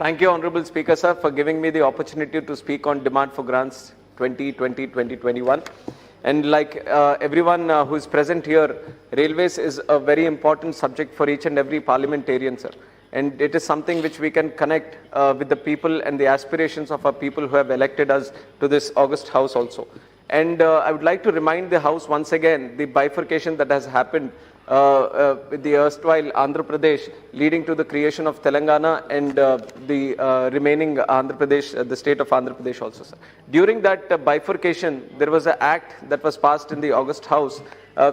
Thank you, Honorable Speaker, sir, for giving me the opportunity to speak on demand for grants 2020-2021. And like everyone who is present here, railways is a very important subject for each and every parliamentarian, sir. And it is something which we can connect with the people and the aspirations of our people who have elected us to this August House also. And I would like to remind the House once again the bifurcation that has happened with the erstwhile Andhra Pradesh, leading to the creation of Telangana and the remaining Andhra Pradesh, the state of Andhra Pradesh also, sir. During that bifurcation, there was an act that was passed in the August House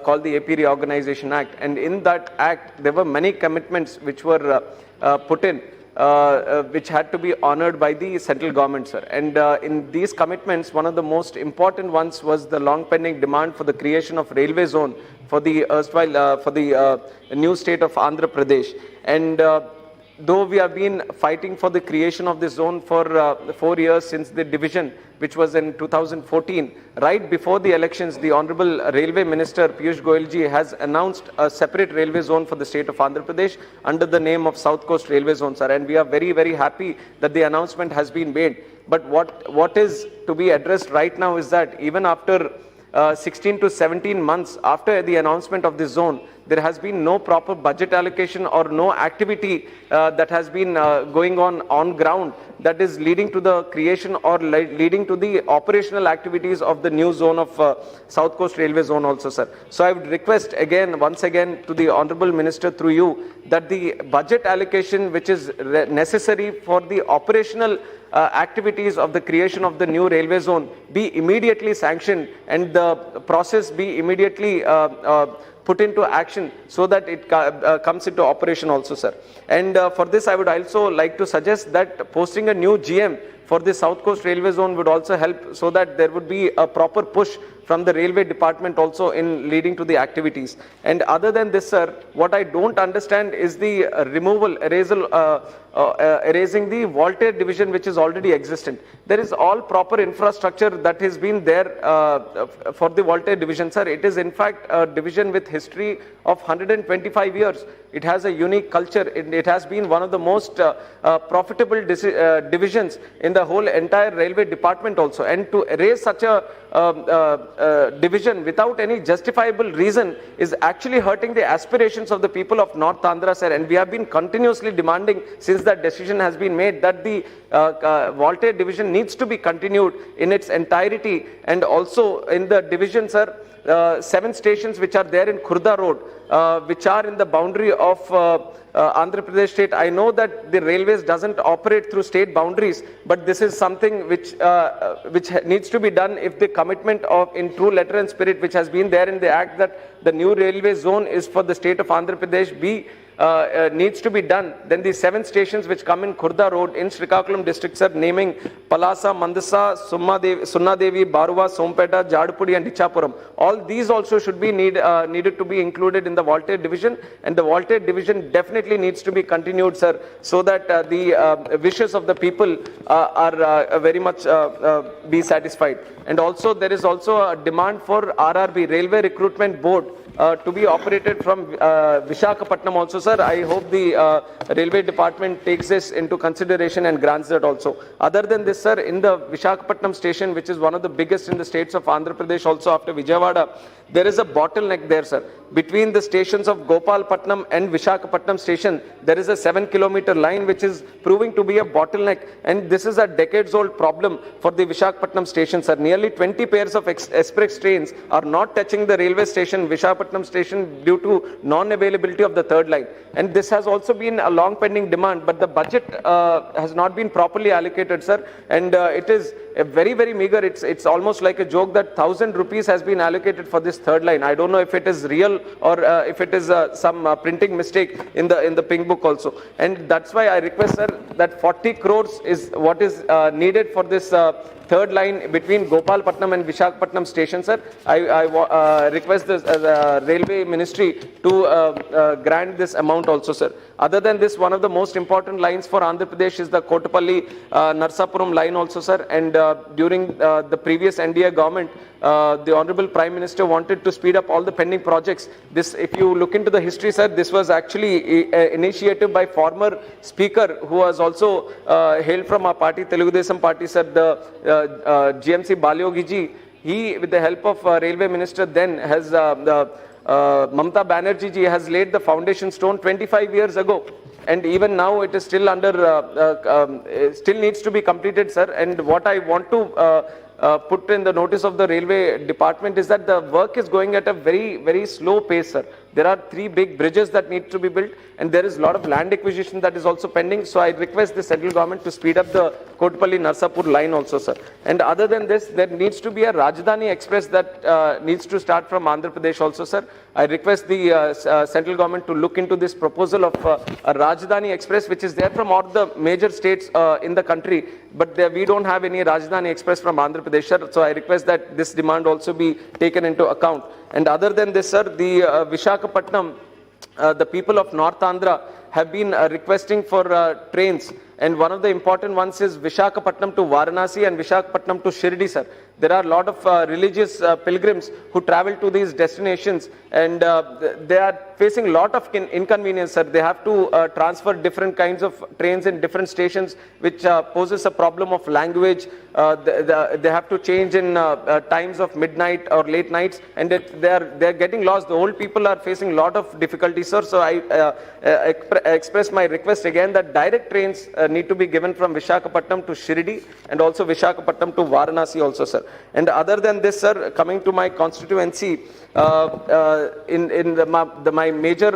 called the AP Reorganization Act. And in that act, there were many commitments which were put in, which had to be honored by the central government, sir. And in these commitments, one of the most important ones was the long pending demand for the creation of railway zone for the erstwhile, for the new state of Andhra Pradesh. And though we have been fighting for the creation of this zone for 4 years since the division, which was in 2014, right before the elections, the Honorable Railway Minister Piyush Goyal ji has announced a separate railway zone for the state of Andhra Pradesh under the name of South Coast Railway Zone, sir. And we are very, very happy that the announcement has been made. But what is to be addressed right now is that even after 16 to 17 months after the announcement of this zone, there has been no proper budget allocation or no activity that has been going on ground that is leading to the creation or leading to the operational activities of the new zone of South Coast Railway Zone also, sir. So I would request once again to the Honorable Minister through you that the budget allocation which is necessary for the operational activities of the creation of the new railway zone be immediately sanctioned and the process be immediately put into action so that it comes into operation also, sir. And for this, I would also like to suggest that posting a new GM for the South Coast Railway Zone would also help so that there would be a proper push from the railway department also in leading to the activities. And other than this, sir, what I don't understand is the erasing the Voltaire division which is already existent. There is all proper infrastructure that has been there for the Voltaire division, sir. It is in fact a division with history of 125 years. It has a unique culture. It has been one of the most profitable divisions in the whole entire railway department also. And to erase such a division without any justifiable reason is actually hurting the aspirations of the people of North Andhra, sir. And we have been continuously demanding since that decision has been made that the Voltaire division needs to be continued in its entirety. And also in the division, sir, 7 stations which are there in Khurda Road, which are in the boundary of Andhra Pradesh state. I know that the railways doesn't operate through state boundaries, but this is something which needs to be done if the commitment of in true letter and spirit which has been there in the act that the new railway zone is for the state of Andhra Pradesh needs to be done. Then the 7 stations which come in Khurda Road in Srikakulam district, sir, naming Palasa, Mandasa, Sunnadevi, Baruva, Sompeta, Jadpudi and Ichapuram. All these also should be needed to be included in the Voltaire division, and the Voltaire division definitely needs to be continued, sir, so that the wishes of the people are very much be satisfied. And also there is also a demand for RRB, Railway Recruitment Board, to be operated from Visakhapatnam also, sir. I hope the railway department takes this into consideration and grants that also. Other than this, sir, in the Visakhapatnam station, which is one of the biggest in the states of Andhra Pradesh also after Vijayawada, there is a bottleneck there, sir. Between the stations of Gopalpatnam and Visakhapatnam station, there is a 7-kilometer line which is proving to be a bottleneck, and this is a decades-old problem for the Visakhapatnam station, sir. Nearly 20 pairs of express trains are not touching the railway station, Visakhapatnam station, due to non-availability of the third line. And this has also been a long-pending demand, but the budget has not been properly allocated, sir. And it is a very, very meager. It's almost like a joke that 1,000 rupees has been allocated for this third line. I don't know if it is real or if it is some printing mistake in the pink book also. And that's why I request, sir, that 40 crores is what is needed for this third line between Gopalpatnam and Visakhapatnam station, sir. I request the railway ministry to grant this amount also, sir. Other than this, one of the most important lines for Andhra Pradesh is the Kotapalli Narsapuram line also, sir. And during the previous NDA government, the Honorable Prime Minister wanted to speed up all the pending projects. This, if you look into the history, sir, this was actually initiated by former Speaker, who was also hailed from our party, Telugu Desam party, sir, the GMC Balyogi ji. He, with the help of Railway Minister then, has Mamata Banerjee ji has laid the foundation stone 25 years ago. And even now it is still under, still needs to be completed, sir. And what I want to put in the notice of the railway department is that the work is going at a very slow pace, sir. There are 3 big bridges that need to be built, and there is a lot of land acquisition that is also pending. So I request the central government to speed up the Kotapalli Narsapur line also, sir. And other than this, there needs to be a Rajdhani Express that needs to start from Andhra Pradesh also, sir. I request the central government to look into this proposal of a Rajdhani Express, which is there from all the major states in the country, but we don't have any Rajdhani Express from Andhra Pradesh, sir. So I request that this demand also be taken into account. And other than this, sir, the Visakhapatnam, the people of North Andhra have been requesting for trains, and one of the important ones is Visakhapatnam to Varanasi and Visakhapatnam to Shirdi, sir. There are a lot of religious pilgrims who travel to these destinations, and they are facing a lot of inconvenience, sir. They have to transfer different kinds of trains in different stations, which poses a problem of language. They have to change in times of midnight or late nights, and they are getting lost. The old people are facing a lot of difficulties, sir. So I express my request again that direct trains need to be given from Visakhapatnam to Shirdi and also Visakhapatnam to Varanasi also, sir. And other than this, sir, coming to my constituency, my major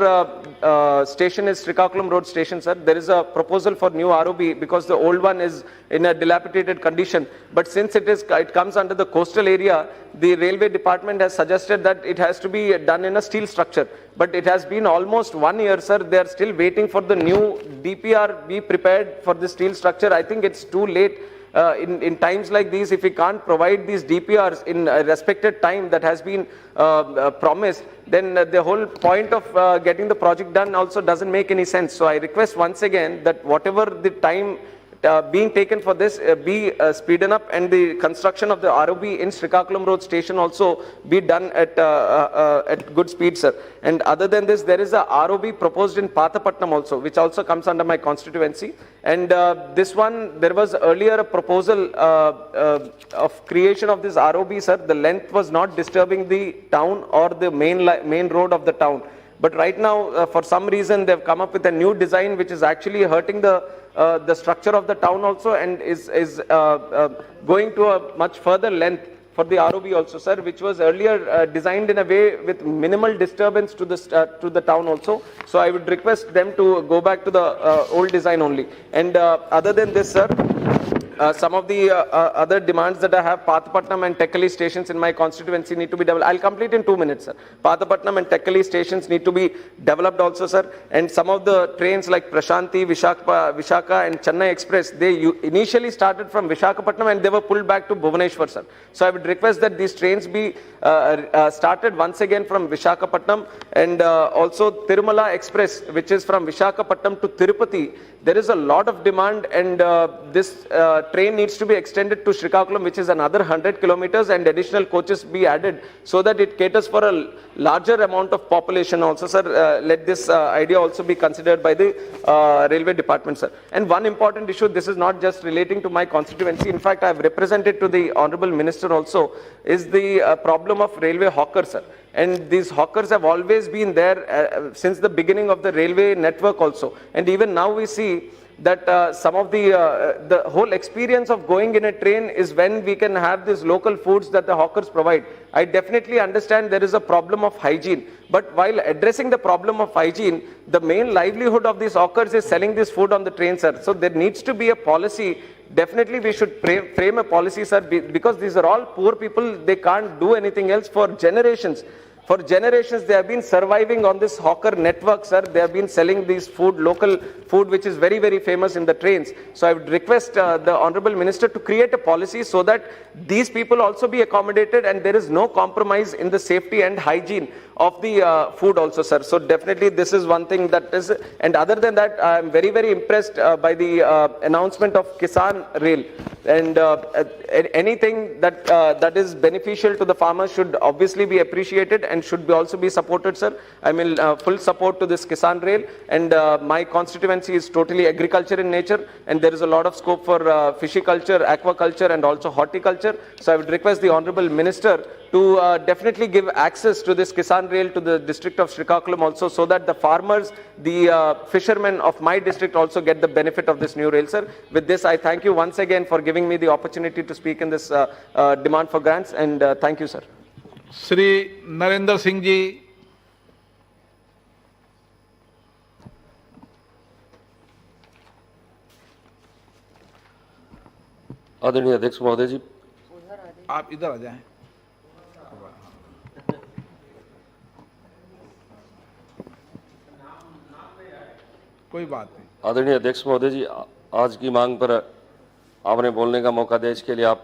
station is Srikakulam Road station, sir. There is a proposal for new ROB because the old one is in a dilapidated condition. But since it comes under the coastal area, the railway department has suggested that it has to be done in a steel structure. But it has been almost 1 year, sir. They are still waiting for the new DPR be prepared for the steel structure. I think it's too late. In times like these, if we can't provide these DPRs in a respected time that has been promised, then the whole point of getting the project done also doesn't make any sense. So I request once again that whatever the time being taken for this be speeded up, and the construction of the ROB in Srikakulam Road station also be done at good speed, sir. And other than this, there is a ROB proposed in Pathapatnam also, which also comes under my constituency. And this one, there was earlier a proposal of creation of this ROB, sir. The length was not disturbing the town or the main road of the town. But right now, for some reason, they've come up with a new design which is actually hurting the structure of the town also, and is going to a much further length for the ROB also, sir, which was earlier designed in a way with minimal disturbance to the town also. So I would request them to go back to the old design only. And other than this, sir, some of the other demands that I have, Pathapatnam and Tekkali stations in my constituency need to be developed. I'll complete in 2 minutes, sir. Pathapatnam and Tekkali stations need to be developed also, sir. And some of the trains like Prashanti, Vishaka and Chennai Express, they initially started from Visakhapatnam and they were pulled back to Bhubaneswar, sir. So I would request that these trains be started once again from Visakhapatnam, and also Tirumala Express, which is from Visakhapatnam to Tirupati. There is a lot of demand, and this train needs to be extended to Srikakulam, which is another 100 kilometers, and additional coaches be added so that it caters for a larger amount of population also, sir. Let this idea also be considered by the railway department, sir. And one important issue, this is not just relating to my constituency. In fact, I have represented to the Honorable Minister also, is the problem of railway hawkers, sir. And these hawkers have always been there since the beginning of the railway network also. And even now we see that some of the whole experience of going in a train is when we can have these local foods that the hawkers provide. I definitely understand there is a problem of hygiene, but while addressing the problem of hygiene, the main livelihood of these hawkers is selling this food on the train, sir. So there needs to be a policy. Definitely we should frame a policy, sir, because these are all poor people. They can't do anything else for generations. For generations, they have been surviving on this hawker network, sir. They have been selling these food, local food, which is very, very famous in the trains. So I would request the Honorable Minister to create a policy so that these people also be accommodated and there is no compromise in the safety and hygiene of the food also, sir. So definitely this is one thing that is, and other than that, I am very, very impressed by the announcement of Kisan Rail, and anything that that is beneficial to the farmers should obviously be appreciated and should be also be supported, sir. I mean, full support to this Kisan Rail, and my constituency is totally agriculture in nature, and there is a lot of scope for fishiculture, aquaculture, and also horticulture. So I would request the Honorable Minister to definitely give access to this Kisan Rail to the district of Srikakulam also, so that the farmers, the fishermen of my district also get the benefit of this new rail, sir. With this, I thank you once again for giving me the opportunity to speak in this demand for grants, and thank you, sir. Shri Narendra Singh ji. आदरणीय अध्यक्ष महोदय जी, आप इधर आ जाएं। कोई बात नहीं। आदरणीय अध्यक्ष महोदय जी, आज की मांग पर आपने बोलने का मौका दिया, इसके लिए आपको